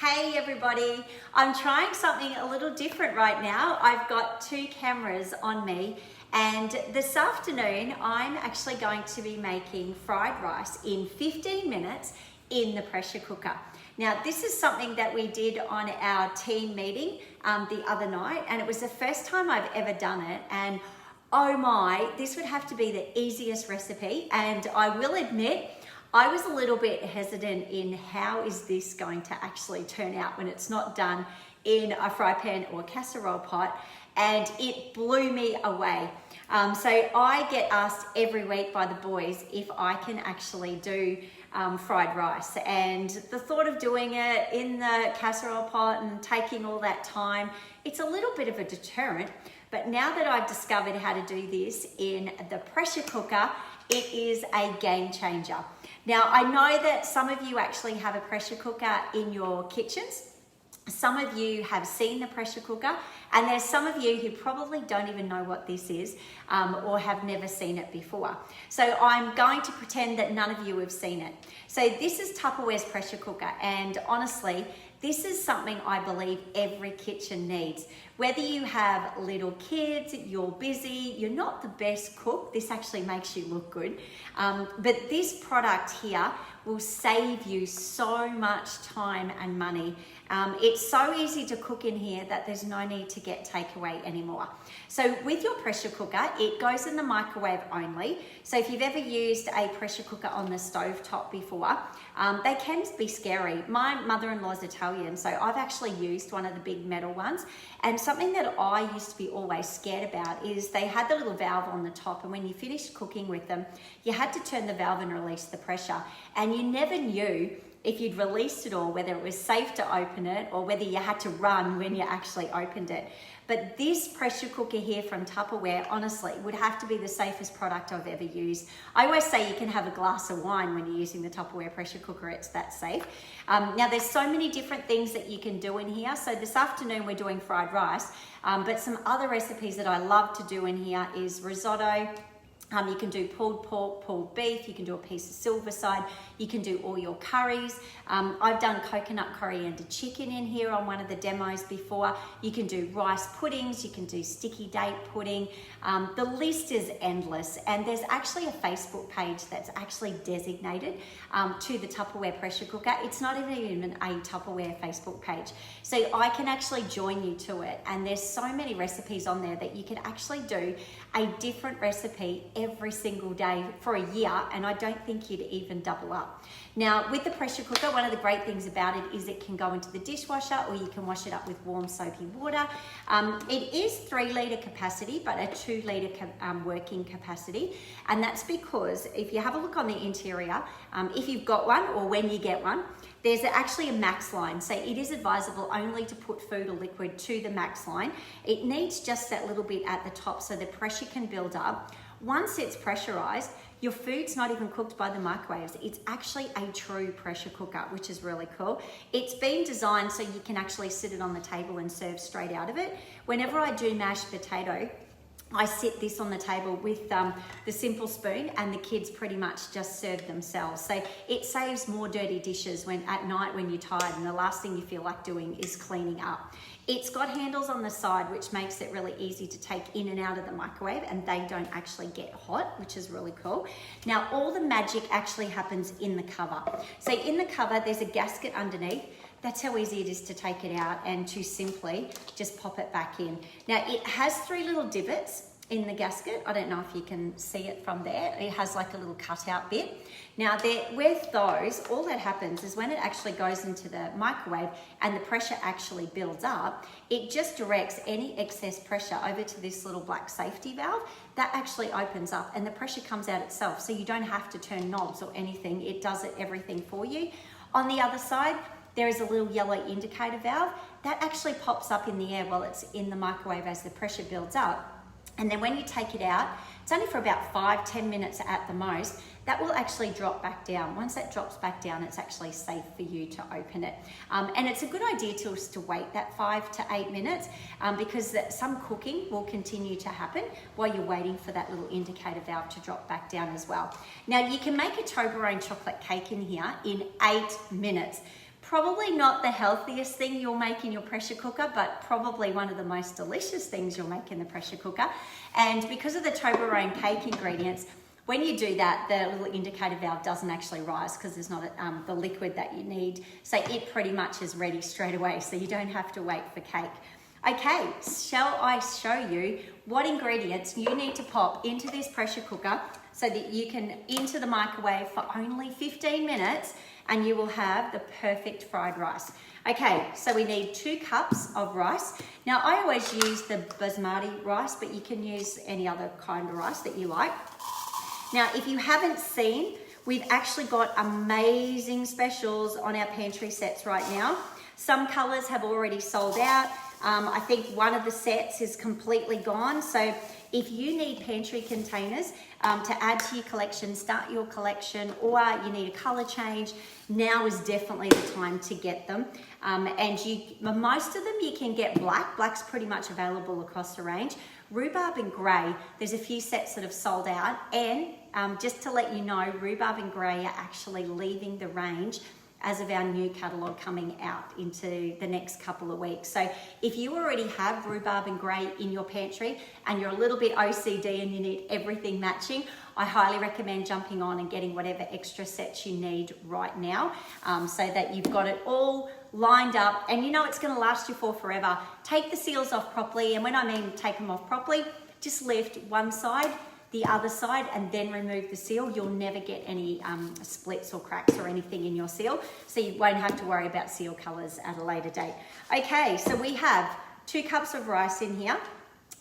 Hey everybody, I'm trying something a little different right now. I've got two cameras on me and this afternoon I'm actually going to be making fried rice in 15 minutes in the pressure cooker. Now this is something that we did on our team meeting the other night, and it was the first time I've ever done it, and oh my, this would have to be the easiest recipe. And I will admit, I was a little bit hesitant in how is this going to actually turn out when it's not done in a fry pan or casserole pot, and it blew me away. So I get asked every week by the boys if I can actually do fried rice, and the thought of doing it in the casserole pot and taking all that time, it's a little bit of a deterrent. But now that I've discovered how to do this in the pressure cooker, it is a game changer. Now, I know that some of you actually have a pressure cooker in your kitchens. Some of you have seen the pressure cooker, and there's some of you who probably don't even know what this is or have never seen it before. So I'm going to pretend that none of you have seen it. So this is Tupperware's pressure cooker, and honestly, this is something I believe every kitchen needs. Whether you have little kids, you're busy, you're not the best cook, this actually makes you look good. But this product here will save you so much time and money. It's so easy to cook in here that there's no need to get takeaway anymore. So with your pressure cooker, it goes in the microwave only. So if you've ever used a pressure cooker on the stove top before, they can be scary. My mother-in-law's Italian, so I've actually used one of the big metal ones. And something that I used to be always scared about is they had the little valve on the top, and when you finished cooking with them, you had to turn the valve and release the pressure. And you never knew if you'd released it or whether it was safe to open it or whether you had to run when you actually opened it. But this pressure cooker here from Tupperware, honestly, would have to be the safest product I've ever used. I always say you can have a glass of wine when you're using the Tupperware pressure cooker, it's that safe. Now there's so many different things that you can do in here. So this afternoon we're doing fried rice, but some other recipes that I love to do in here is risotto. You can do pulled pork, pulled beef, you can do a piece of silver side, you can do all your curries. I've done coconut coriander chicken in here on one of the demos before. You can do rice puddings, you can do sticky date pudding. The list is endless, and there's actually a Facebook page that's actually designated to the Tupperware pressure cooker. It's not even a Tupperware Facebook page. So I can actually join you to it, and there's so many recipes on there that you can actually do a different recipe every single day for a year, and I don't think you'd even double up. Now with the pressure cooker, one of the great things about it is it can go into the dishwasher, or you can wash it up with warm soapy water. It is 3 litre capacity, but a 2 litre working capacity, and that's because if you have a look on the interior, if you've got one or when you get one, there's actually a max line. So it is advisable only to put food or liquid to the max line. It needs just that little bit at the top so the pressure can build up. Once it's pressurized, your food's not even cooked by the microwaves. It's actually a true pressure cooker, which is really cool. It's been designed so you can actually sit it on the table and serve straight out of it. Whenever I do mashed potato, I sit this on the table with the simple spoon, and the kids pretty much just serve themselves. So it saves more dirty dishes when at night when you're tired and the last thing you feel like doing is cleaning up. It's got handles on the side, which makes it really easy to take in and out of the microwave, and they don't actually get hot, which is really cool. Now all the magic actually happens in the cover. So in the cover, there's a gasket underneath. That's how easy it is to take it out and to simply just pop it back in. Now it has 3 little divots in the gasket. I don't know if you can see it from there. It has like a little cutout bit. Now with those, all that happens is when it actually goes into the microwave and the pressure actually builds up, it just directs any excess pressure over to this little black safety valve. That actually opens up and the pressure comes out itself. So you don't have to turn knobs or anything. It does everything for you. On the other side, there is a little yellow indicator valve that actually pops up in the air while it's in the microwave as the pressure builds up. And then when you take it out, it's only for about 5-10 minutes at the most, that will actually drop back down. Once that drops back down, it's actually safe for you to open it. And it's a good idea to wait that 5 to 8 minutes because some cooking will continue to happen while you're waiting for that little indicator valve to drop back down as well. Now you can make a Toblerone chocolate cake in here in 8 minutes. Probably not the healthiest thing you'll make in your pressure cooker, but probably one of the most delicious things you'll make in the pressure cooker. And because of the Toblerone cake ingredients, when you do that, the little indicator valve doesn't actually rise because there's not the liquid that you need. So it pretty much is ready straight away, so you don't have to wait for cake. Okay, shall I show you what ingredients you need to pop into this pressure cooker so that you can into the microwave for only 15 minutes and you will have the perfect fried rice. Okay, so we need 2 cups of rice. Now I always use the basmati rice, but you can use any other kind of rice that you like. Now, if you haven't seen, we've actually got amazing specials on our pantry sets right now. Some colors have already sold out. I think one of the sets is completely gone. So if you need pantry containers to add to your collection, start your collection, or you need a color change, now is definitely the time to get them. And most of them you can get black. Black's pretty much available across the range. Rhubarb and grey, there's a few sets that have sold out, and just to let you know, rhubarb and grey are actually leaving the range as of our new catalogue coming out into the next couple of weeks. So if you already have rhubarb and grey in your pantry and you're a little bit OCD and you need everything matching, I highly recommend jumping on and getting whatever extra sets you need right now, so that you've got it all lined up and you know it's going to last you for forever. Take the seals off properly, and when I mean take them off properly, just lift one side, the other side, and then remove the seal. You'll never get any splits or cracks or anything in your seal, so you won't have to worry about seal colors at a later date. Okay, so we have 2 cups of rice in here.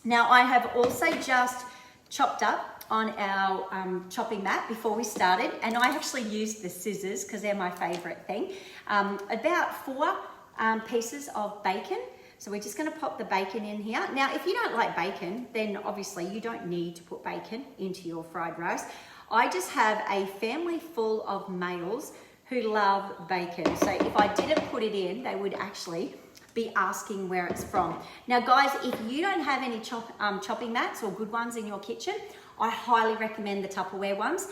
Now I have also just chopped up on our chopping mat before we started, and I actually used the scissors because they're my favorite thing. About 4 pieces of bacon. So we're just going to pop the bacon in here. Now, if you don't like bacon, then obviously you don't need to put bacon into your fried rice. I just have a family full of males who love bacon. So if I didn't put it in, they would actually be asking where it's from. Now, guys, if you don't have any chopping mats or good ones in your kitchen, I highly recommend the Tupperware ones.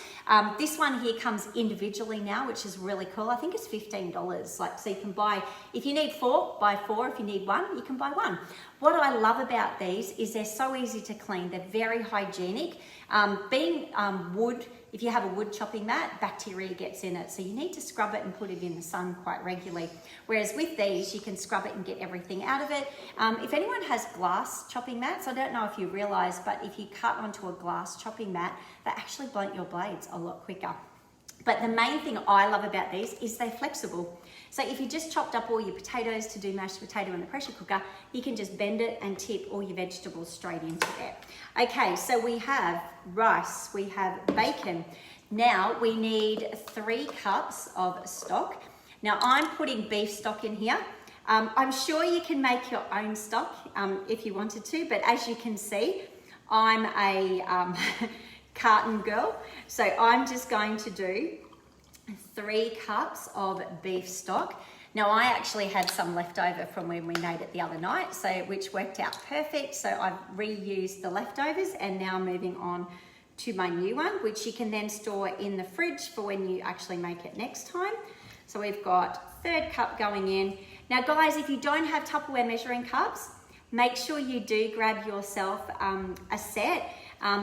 This one here comes individually now, which is really cool. I think it's $15. So you can buy, if you need 4, buy 4. If you need 1, you can buy 1. What I love about these is they're so easy to clean. They're very hygienic. Being wood, if you have a wood chopping mat, bacteria gets in it. So you need to scrub it and put it in the sun quite regularly. Whereas with these, you can scrub it and get everything out of it. If anyone has glass chopping mats, I don't know if you realize, but if you cut onto a glass chopping mat, they actually blunt your blades a lot quicker. But the main thing I love about these is they're flexible. So if you just chopped up all your potatoes to do mashed potato in the pressure cooker, you can just bend it and tip all your vegetables straight into there. Okay, so we have rice, we have bacon. Now we need 3 cups of stock. Now I'm putting beef stock in here. I'm sure you can make your own stock if you wanted to, but as you can see, I'm a carton girl. So I'm just going to do 3 cups of beef stock. Now I actually had some left over from when we made it the other night, so which worked out perfect. So I've reused the leftovers, and now moving on to my new one, which you can then store in the fridge for when you actually make it next time. So we've got 3rd cup going in. Now guys, if you don't have Tupperware measuring cups, make sure you do grab yourself a set.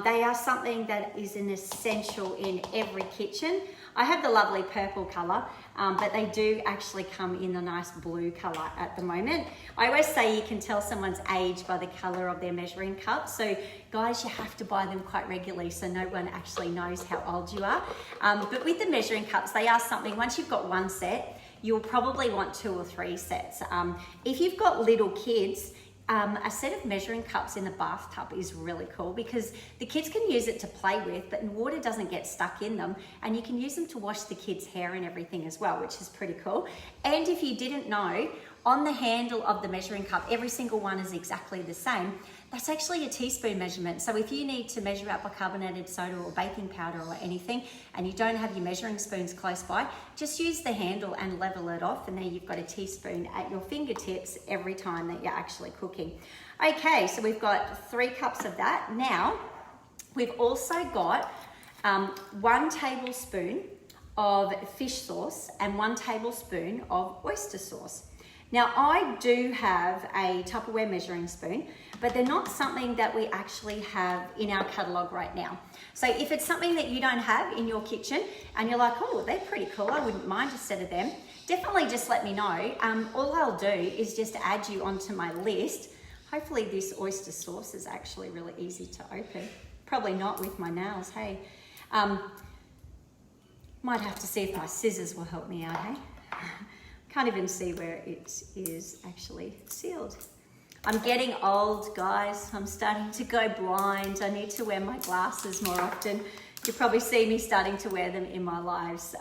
They are something that is an essential in every kitchen. I have the lovely purple color, but they do actually come in the nice blue color at the moment. I always say you can tell someone's age by the color of their measuring cup. So guys, you have to buy them quite regularly so no one actually knows how old you are. But with the measuring cups, they are something, once you've got 1 set, you'll probably want 2 or 3 sets. If you've got little kids, a set of measuring cups in the bathtub is really cool because the kids can use it to play with, but water doesn't get stuck in them, and you can use them to wash the kids' hair and everything as well, which is pretty cool. And if you didn't know, on the handle of the measuring cup, every single one is exactly the same. That's actually a teaspoon measurement. So if you need to measure out bicarbonated soda or baking powder or anything, and you don't have your measuring spoons close by, just use the handle and level it off, and then you've got a teaspoon at your fingertips every time that you're actually cooking. Okay, so we've got 3 cups of that. Now, we've also got 1 tablespoon of fish sauce and 1 tablespoon of oyster sauce. Now I do have a Tupperware measuring spoon, but they're not something that we actually have in our catalogue right now. So if it's something that you don't have in your kitchen and you're like, oh, they're pretty cool, I wouldn't mind a set of them, definitely just let me know. All I'll do is just add you onto my list. Hopefully this oyster sauce is actually really easy to open. Probably not with my nails, hey. Might have to see if my scissors will help me out, hey. Can't even see where it is actually sealed. I'm getting old, guys. I'm starting to go blind. I need to wear my glasses more often. You probably see me starting to wear them in my lives.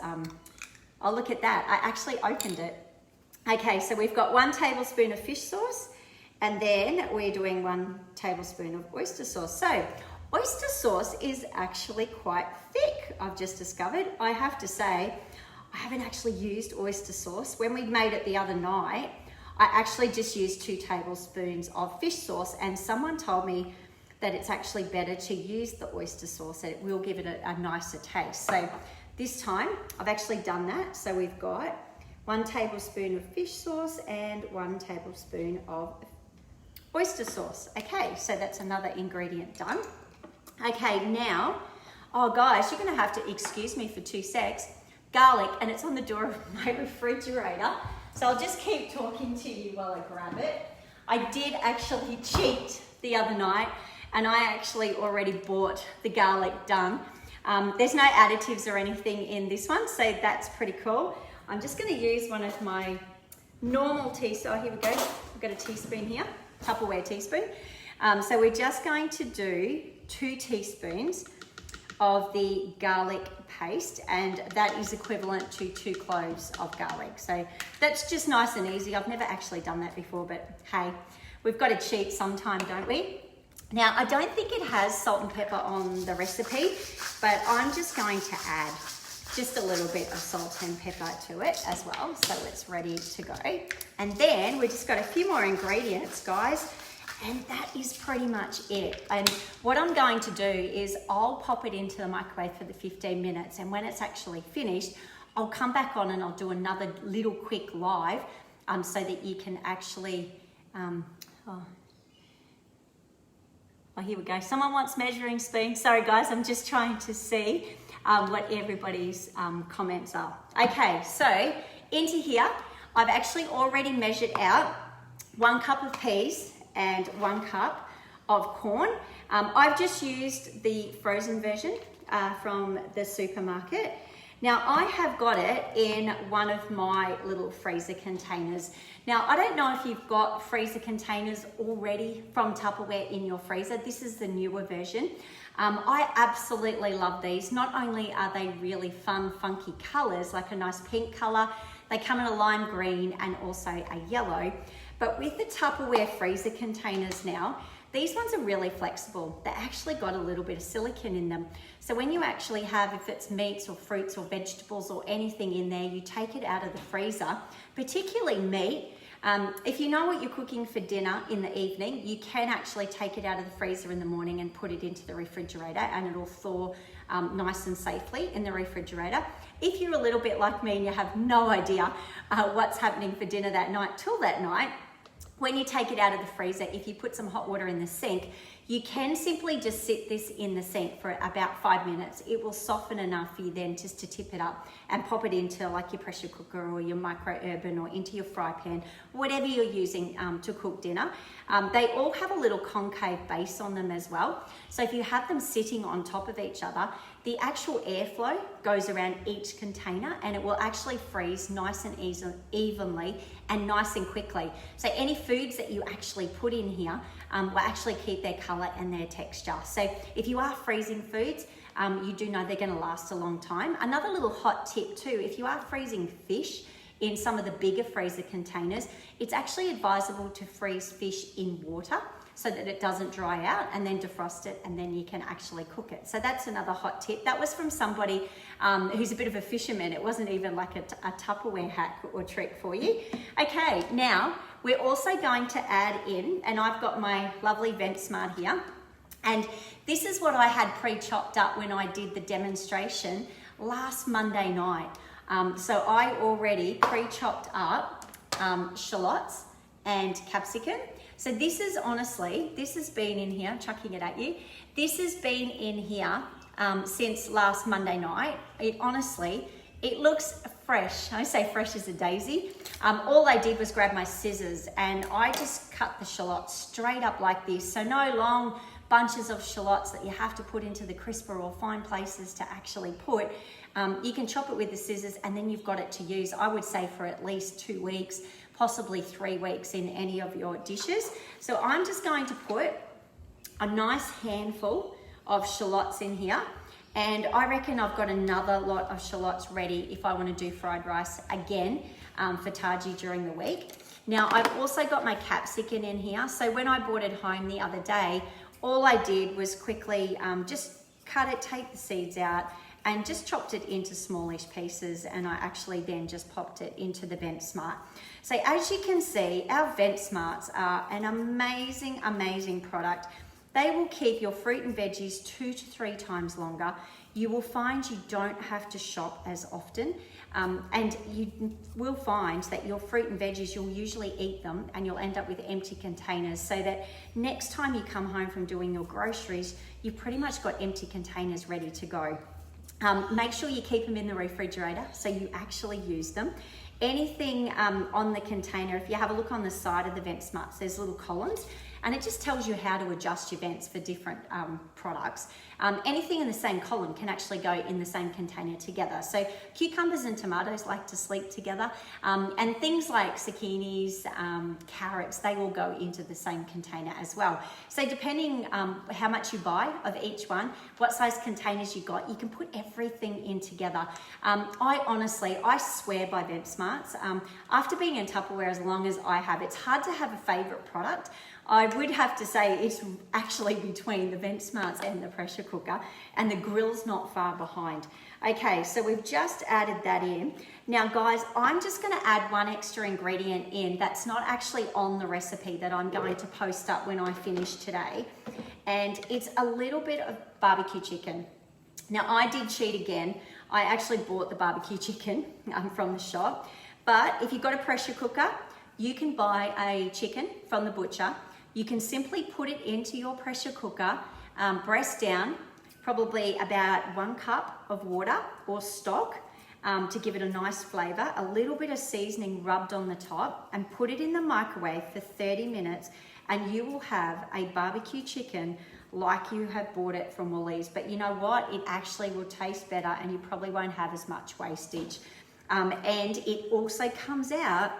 Oh, look at that. I actually opened it. Okay, so we've got 1 tablespoon of fish sauce, and then we're doing 1 tablespoon of oyster sauce. So oyster sauce is actually quite thick, I've just discovered. I have to say, I haven't actually used oyster sauce. When we made it the other night, I actually just used 2 tablespoons of fish sauce, and someone told me that it's actually better to use the oyster sauce, that it will give it a nicer taste. So this time I've actually done that. So we've got 1 tablespoon of fish sauce and 1 tablespoon of oyster sauce. Okay, so that's another ingredient done. Okay, now, oh guys, you're gonna have to excuse me for 2 secs. Garlic, and it's on the door of my refrigerator. So I'll just keep talking to you while I grab it. I did actually cheat the other night, and I actually already bought the garlic done. There's no additives or anything in this one, so that's pretty cool. I'm just gonna use one of my normal teaspoons. Oh, here we go. I've got a teaspoon here, Tupperware teaspoon. So we're just going to do 2 teaspoons of the garlic paste, and that is equivalent to 2 cloves of garlic. So that's just nice and easy. I've never actually done that before, but hey, we've got to cheat sometime, don't we? Now, I don't think it has salt and pepper on the recipe, but I'm just going to add just a little bit of salt and pepper to it as well, so it's ready to go. And then we just got a few more ingredients, guys. And that is pretty much it. And what I'm going to do is I'll pop it into the microwave for the 15 minutes. And when it's actually finished, I'll come back on and I'll do another little quick live so that you can actually, oh, here we go. Someone wants measuring spoon. Sorry guys, I'm just trying to see what everybody's comments are. Okay, so into here, I've actually already measured out 1 cup of peas and 1 cup of corn. I've just used the frozen version from the supermarket. Now I have got it in one of my little freezer containers. Now I don't know if you've got freezer containers already from Tupperware in your freezer. This is the newer version. I absolutely love these. Not only are they really fun, funky colors, like a nice pink color, they come in a lime green and also a yellow. But with the Tupperware freezer containers now, these ones are really flexible. They actually got a little bit of silicone in them. So when you actually have, if it's meats or fruits or vegetables or anything in there, you take it out of the freezer, particularly meat. If you know what you're cooking for dinner in the evening, you can actually take it out of the freezer in the morning and put it into the refrigerator, and it'll thaw nice and safely in the refrigerator. If you're a little bit like me and you have no idea what's happening for dinner that night till that night, when you take it out of the freezer, if you put some hot water in the sink, you can simply just sit this in the sink for about 5 minutes. It will soften enough for you then just to tip it up and pop it into like your pressure cooker or your micro-oven or into your fry pan, whatever you're using to cook dinner. They all have a little concave base on them as well. So if you have them sitting on top of each other, the actual airflow goes around each container and it will actually freeze nice and evenly and nice and quickly. So any foods that you actually put in here will actually keep their color and their texture. So if you are freezing foods, you do know they're gonna last a long time. Another little hot tip too, if you are freezing fish in some of the bigger freezer containers, it's actually advisable to freeze fish in water so that it doesn't dry out, and then defrost it, and then you can actually cook it. So that's another hot tip. That was from somebody who's a bit of a fisherman. It wasn't even like a Tupperware hack or trick for you. Okay, now we're also going to add in, and I've got my lovely VentSmart here, and this is what I had pre-chopped up when I did the demonstration last Monday night. So I already pre-chopped up shallots and capsicum. So this is honestly, this has been in here, I'm chucking it at you. This has been in here since last Monday night. It looks fresh. I say fresh as a daisy. All I did was grab my scissors and I just cut the shallots straight up like this. So no long bunches of shallots that you have to put into the crisper or find places to actually put. You can chop it with the scissors and then you've got it to use, I would say, for at least 2 weeks, possibly 3 weeks in any of your dishes. So I'm just going to put a nice handful of shallots in here. And I reckon I've got another lot of shallots ready if I want to do fried rice again for Taji during the week. Now I've also got my capsicum in here. So when I brought it home the other day, all I did was quickly just cut it, take the seeds out, and just chopped it into smallish pieces, and I actually then just popped it into the Vent Smart. So as you can see, our Vent Smarts are an amazing, amazing product. They will keep your fruit and veggies 2 to 3 times longer. You will find you don't have to shop as often, and you will find that your fruit and veggies, you'll usually eat them and you'll end up with empty containers, so that next time you come home from doing your groceries, you've pretty much got empty containers ready to go. Make sure you keep them in the refrigerator so you actually use them. Anything on the container, if you have a look on the side of the Vent Smarts, there's little columns, and it just tells you how to adjust your vents for different products. Anything in the same column can actually go in the same container together. So cucumbers and tomatoes like to sleep together, and things like zucchinis, carrots, they all go into the same container as well. So depending how much you buy of each one, what size containers you got, you can put everything in together. I swear by Vent Smarts. After being in Tupperware as long as I have, it's hard to have a favorite product. I would have to say it's actually between the Vent Smarts and the pressure cooker, and the grill's not far behind. Okay, so we've just added that in. Now guys, I'm just gonna add one extra ingredient in that's not actually on the recipe that I'm going to post up when I finish today. And it's a little bit of barbecue chicken. Now I did cheat again. I actually bought the barbecue chicken from the shop. But if you've got a pressure cooker, you can buy a chicken from the butcher. You can simply put it into your pressure cooker, breast down, probably about 1 cup of water or stock to give it a nice flavor, a little bit of seasoning rubbed on the top, and put it in the microwave for 30 minutes, and you will have a barbecue chicken like you have bought it from Woolies. But you know what? It actually will taste better, and you probably won't have as much wastage. And it also comes out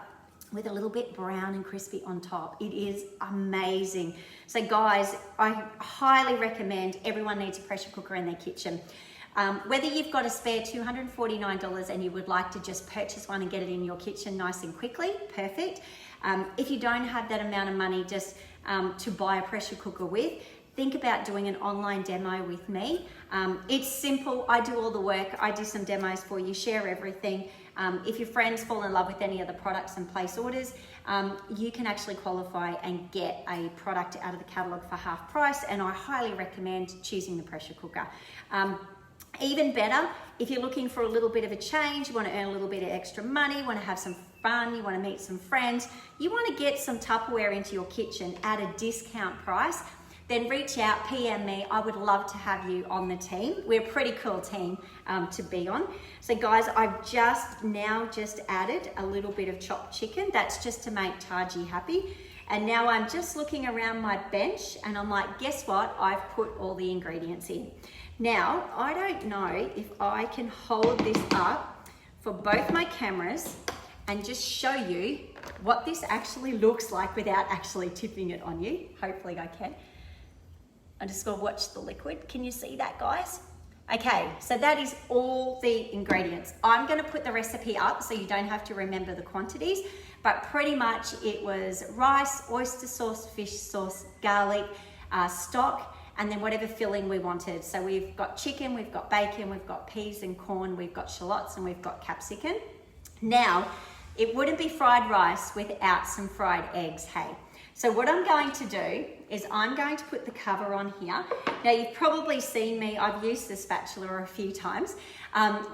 with a little bit brown and crispy on top. It is amazing. So guys, I highly recommend everyone needs a pressure cooker in their kitchen. Whether you've got a spare $249 and you would like to just purchase one and get it in your kitchen nice and quickly, perfect. If you don't have that amount of money just to buy a pressure cooker with, think about doing an online demo with me. It's simple. I do all the work. I do some demos for you, share everything. If your friends fall in love with any of the products and place orders, you can actually qualify and get a product out of the catalogue for half price, and I highly recommend choosing the pressure cooker. Even better, if you're looking for a little bit of a change, you want to earn a little bit of extra money, you want to have some fun, you want to meet some friends, you want to get some Tupperware into your kitchen at a discount price, then reach out, PM me. I would love to have you on the team. We're a pretty cool team to be on. So guys, I've just added a little bit of chopped chicken. That's just to make Taji happy. And now I'm just looking around my bench and I'm like, guess what? I've put all the ingredients in. Now, I don't know if I can hold this up for both my cameras and just show you what this actually looks like without actually tipping it on you. Hopefully I can. I just gotta watch the liquid. Can you see that, guys? Okay, so that is all the ingredients. I'm gonna put the recipe up so you don't have to remember the quantities, but pretty much it was rice, oyster sauce, fish sauce, garlic, stock, and then whatever filling we wanted. So we've got chicken, we've got bacon, we've got peas and corn, we've got shallots, and we've got capsicum. Now, It wouldn't be fried rice without some fried eggs, hey. So what I'm going to do is I'm going to put the cover on here. Now you've probably seen me, I've used the spatula a few times.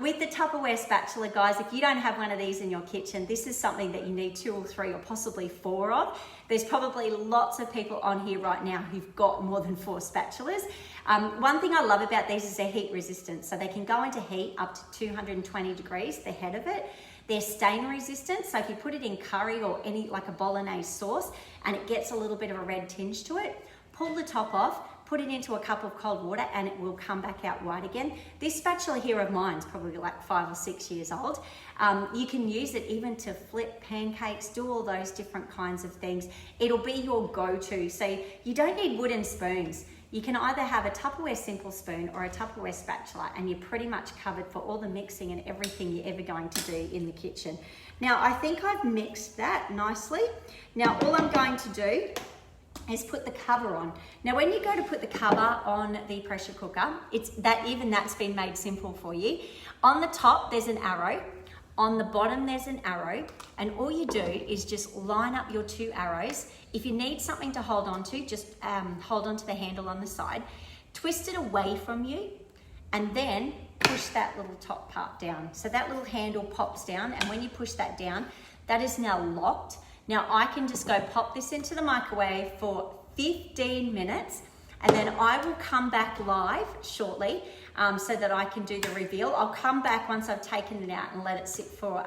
With the Tupperware spatula, guys, if you don't have one of these in your kitchen, this is something that you need 2 or 3 or possibly 4 of. There's probably lots of people on here right now who've got more than 4 spatulas. One thing I love about these is they're heat resistant. So they can go into heat up to 220 degrees, the head of it. They're stain resistant, so if you put it in curry or any like a bolognese sauce and it gets a little bit of a red tinge to it, pull the top off, put it into a cup of cold water and it will come back out white again. This spatula here of mine is probably like 5 or 6 years old. You can use it even to flip pancakes, do all those different kinds of things. It'll be your go-to, so you don't need wooden spoons. You can either have a Tupperware simple spoon or a Tupperware spatula and you're pretty much covered for all the mixing and everything you're ever going to do in the kitchen. Now I think I've mixed that nicely. Now all I'm going to do is put the cover on. Now when you go to put the cover on the pressure cooker, even that's been made simple for you. On the top there's an arrow. On the bottom there's an arrow, and all you do is just line up your 2 arrows. If you need something to hold on to, just hold on to the handle on the side, twist it away from you, and then push that little top part down. So that little handle pops down, and when you push that down, that is now locked. Now I can just go pop this into the microwave for 15 minutes, and then I will come back live shortly so that I can do the reveal. I'll come back once I've taken it out and let it sit for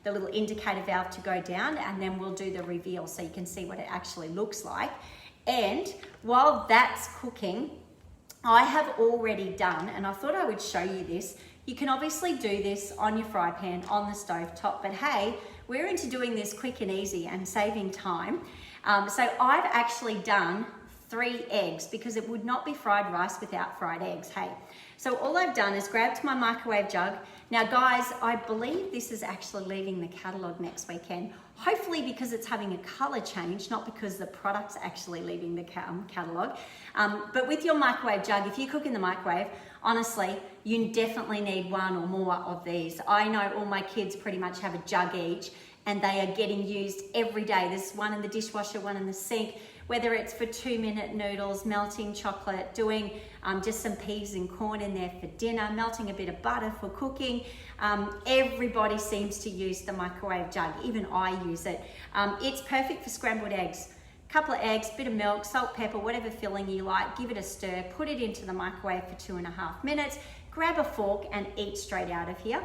the little indicator valve to go down, and then we'll do the reveal so you can see what it actually looks like. And while that's cooking, I have already done, and I thought I would show you this. You can obviously do this on your fry pan, on the stove top, but hey, we're into doing this quick and easy and saving time. So I've actually done 3 eggs because it would not be fried rice without fried eggs, hey. So all I've done is grabbed my microwave jug. Now guys, I believe this is actually leaving the catalogue next weekend. Hopefully because it's having a colour change, not because the product's actually leaving the catalogue. But with your microwave jug, if you cook in the microwave, honestly, you definitely need 1 or more of these. I know all my kids pretty much have a jug each, and they are getting used every day. There's one in the dishwasher, one in the sink, whether it's for 2-minute noodles, melting chocolate, doing just some peas and corn in there for dinner, melting a bit of butter for cooking. Everybody seems to use the microwave jug, even I use it. It's perfect for scrambled eggs. Couple of eggs, bit of milk, salt, pepper, whatever filling you like, give it a stir, put it into the microwave for 2.5 minutes, grab a fork and eat straight out of here.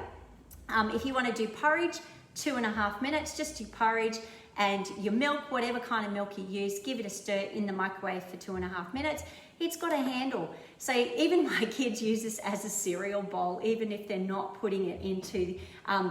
If you want to do porridge, 2.5 minutes, just do porridge, and your milk, whatever kind of milk you use, give it a stir in the microwave for 2.5 minutes. It's got a handle. So even my kids use this as a cereal bowl, even if they're not putting it into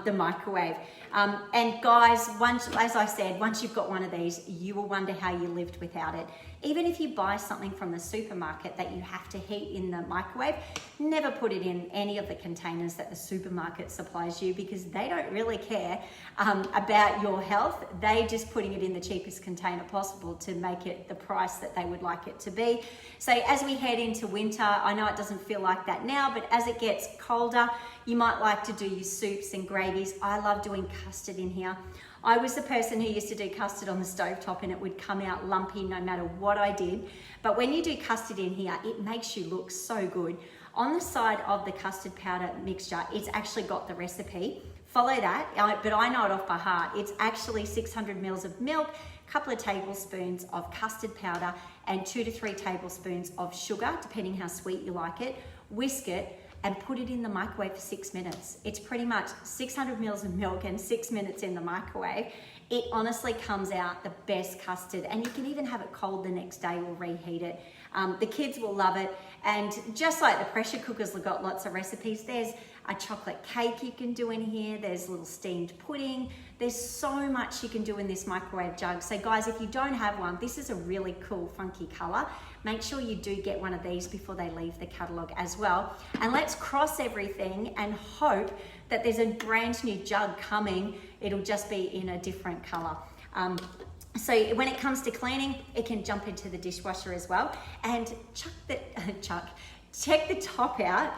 the microwave. And guys, as I said, once you've got one of these, you will wonder how you lived without it. Even if you buy something from the supermarket that you have to heat in the microwave, never put it in any of the containers that the supermarket supplies you, because they don't really care about your health. They're just putting it in the cheapest container possible to make it the price that they would like it to be. So as we head into winter, I know it doesn't feel like that now, but as it gets colder, you might like to do your soups and gravies. I love doing custard in here. I was the person who used to do custard on the stovetop and it would come out lumpy no matter what I did. But when you do custard in here, it makes you look so good. On the side of the custard powder mixture, it's actually got the recipe. Follow that, but I know it off by heart. It's actually 600 mils of milk, a couple of tablespoons of custard powder, and 2 to 3 tablespoons of sugar, depending how sweet you like it. Whisk it and put it in the microwave for 6 minutes. It's pretty much 600 mils of milk and 6 minutes in the microwave. It honestly comes out the best custard, and you can even have it cold the next day or reheat it. The kids will love it, and just like the pressure cookers have got lots of recipes, there's a chocolate cake you can do in here, there's little steamed pudding, there's so much you can do in this microwave jug. So guys, if you don't have one, this is a really cool funky color. Make sure you do get one of these before they leave the catalog as well. And let's cross everything and hope that there's a brand new jug coming. It'll just be in a different color. So when it comes to cleaning, it can jump into the dishwasher as well. And check the top out.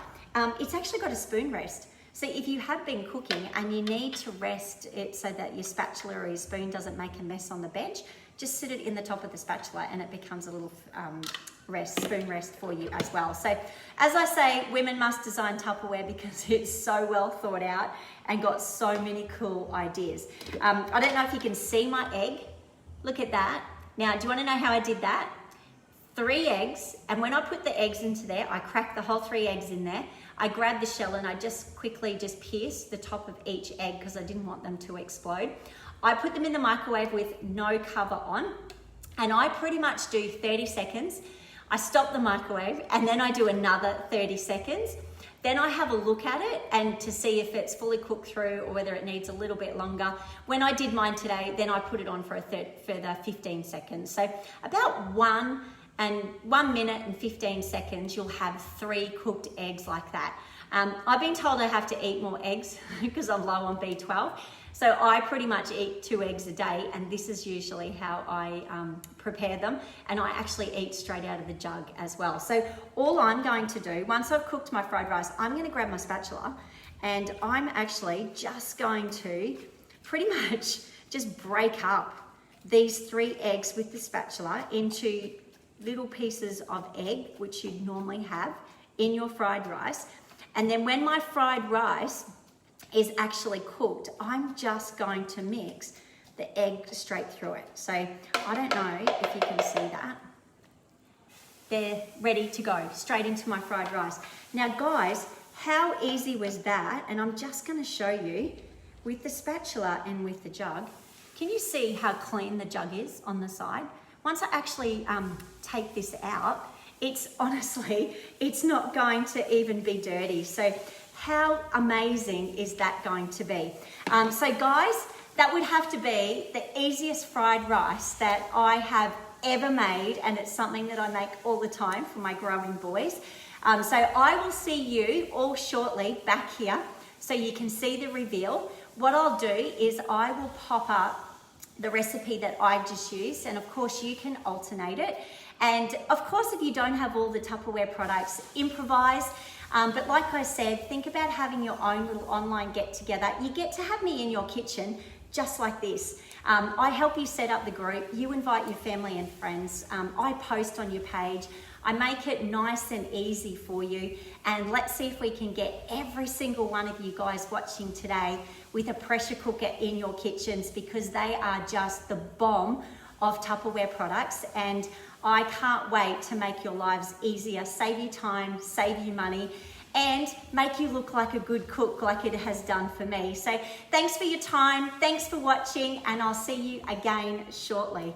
It's actually got a spoon rest. So if you have been cooking and you need to rest it so that your spatula or your spoon doesn't make a mess on the bench, just sit it in the top of the spatula and it becomes a little spoon rest for you as well. So as I say, women must design Tupperware because it's so well thought out and got so many cool ideas. I don't know if you can see my egg. Look at that. Now, do you want to know how I did that? 3 eggs, and when I put the eggs into there, I cracked the whole 3 eggs in there. I grabbed the shell and I just quickly pierced the top of each egg because I didn't want them to explode. I put them in the microwave with no cover on, and I pretty much do 30 seconds. I stop the microwave and then I do another 30 seconds. Then I have a look at it and to see if it's fully cooked through or whether it needs a little bit longer. When I did mine today, then I put it on for a further 15 seconds. So about 1 minute and 15 seconds, you'll have 3 cooked eggs like that. I've been told I have to eat more eggs because I'm low on B12. So I pretty much eat 2 eggs a day, and this is usually how I prepare them. And I actually eat straight out of the jug as well. So all I'm going to do, once I've cooked my fried rice, I'm going to grab my spatula and I'm actually just going to pretty much just break up these 3 eggs with the spatula into little pieces of egg, which you'd normally have in your fried rice. And then when my fried rice is actually cooked, I'm just going to mix the egg straight through it. So I don't know if you can see that. They're ready to go straight into my fried rice. Now guys, how easy was that? And I'm just going to show you with the spatula and with the jug. Can you see how clean the jug is on the side? Once I actually take this out, it's honestly, it's not going to even be dirty. So how amazing is that going to be? So guys, that would have to be the easiest fried rice that I have ever made, and it's something that I make all the time for my growing boys. So I will see you all shortly back here so you can see the reveal. What I'll do is I will pop up the recipe that I just used, and of course you can alternate it. And of course, if you don't have all the Tupperware products, improvise. But like I said, think about having your own little online get together. You get to have me in your kitchen just like this. I help you set up the group. You invite your family and friends. I post on your page. I make it nice and easy for you. And let's see if we can get every single one of you guys watching today with a pressure cooker in your kitchens, because they are just the bomb of Tupperware products. And I can't wait to make your lives easier, save you time, save you money, and make you look like a good cook like it has done for me. So thanks for your time, thanks for watching, and I'll see you again shortly.